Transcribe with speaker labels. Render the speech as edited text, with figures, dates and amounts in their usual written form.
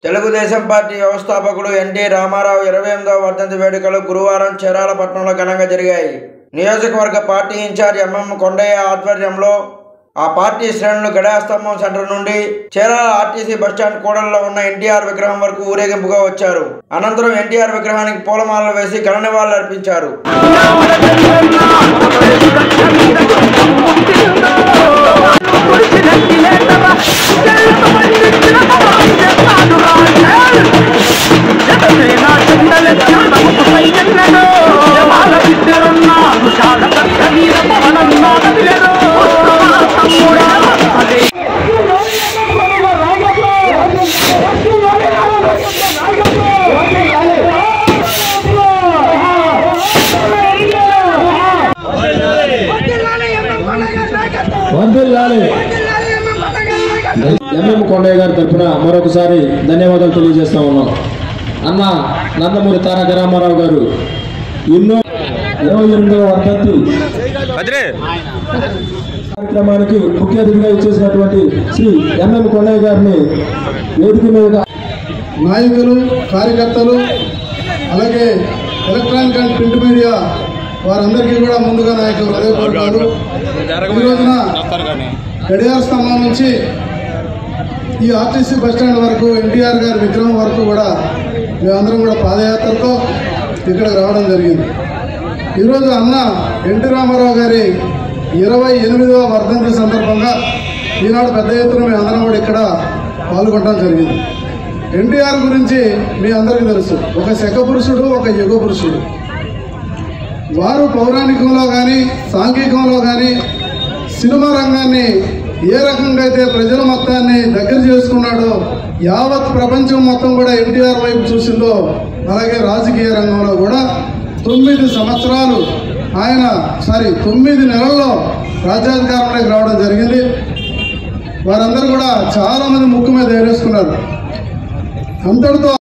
Speaker 1: Telugu Desam party వ్యవస్థాపకుడు NT Ramarao 28వ వర్ధంతి వేడుకలు గురువారం చీరాలపట్నంలో ఘనంగా జరిగాయి. నియోజకవర్గ పార్టీ ఇన్ఛార్జ్ ఎంఎం కొండయ్య ఆధ్వర్యంలో ఆ పార్టీ శ్రేణులు గడాస్తంభం సెంటర్ నుండి చీరాల ఆర్టీసీ బస్టాండ్ కూడలిలో ఉన్న ఎన్టీఆర్ విగ్రహం వరకు ఊరేగింపుగా వచ్చారు. అనంతరం ఎన్టీఆర్ విగ్రహానికి పూలమాలలు వేసి ఘన నివాళులు అర్పించారు.
Speaker 2: ఎంఎం కొండయ్య గారి తరఫున మరొకసారి ధన్యవాదాలు తెలియజేస్తా ఉన్నాం. అన్న నందమూరి తారక రామారావు గారు ఎన్నో 28వ వర్ధంతి కార్యక్రమానికి ముఖ్య అతిథిగా ఇచ్చేసినటువంటి శ్రీ ఎంఎం కొండయ్య గారిని వేదిక మీద
Speaker 3: నాయకులు, కార్యకర్తలు, అలాగే ఎలక్ట్రానిక్ అండ్ ప్రింట్ మీడియా వారందరికీ కూడా ముందుగా నాయకులు హృదయపూర్వకాలు. ఈ రోజున గడియార స్తంభం నుంచి ఈ ఆర్టీసీ బస్టాండ్ వరకు ఎన్టీఆర్ గారి విగ్రహం వరకు కూడా మేమందరం కూడా పాదయాత్రతో ఇక్కడికి రావడం జరిగింది. ఈరోజు అన్న ఎన్టీ రామారావు గారి 28వ వర్ధంతి సందర్భంగా ఈనాడు పెద్ద ఎత్తున మేమందరం కూడా ఇక్కడ పాల్గొనడం జరిగింది. ఎన్టీఆర్ గురించి మీ అందరికీ తెలుసు, ఒక శక పురుషుడు, ఒక యుగ పురుషుడు. వారు పౌరాణికంలో కానీ సాంఘికంలో కానీ సినిమా రంగాన్ని ఏ రకంగా అయితే ప్రజల మొత్తాన్ని దగ్గర చేసుకున్నాడో, యావత్ ప్రపంచం మొత్తం కూడా ఎన్టీఆర్ వైపు చూసిందో, అలాగే రాజకీయ రంగంలో కూడా 9 సంవత్సరాలు 9 నెలల్లో రాజ్యాధికారంలోకి రావడం జరిగింది. వారందరూ కూడా చాలామంది ముక్కు మీద ఏరేసుకున్నారు. అంతటితో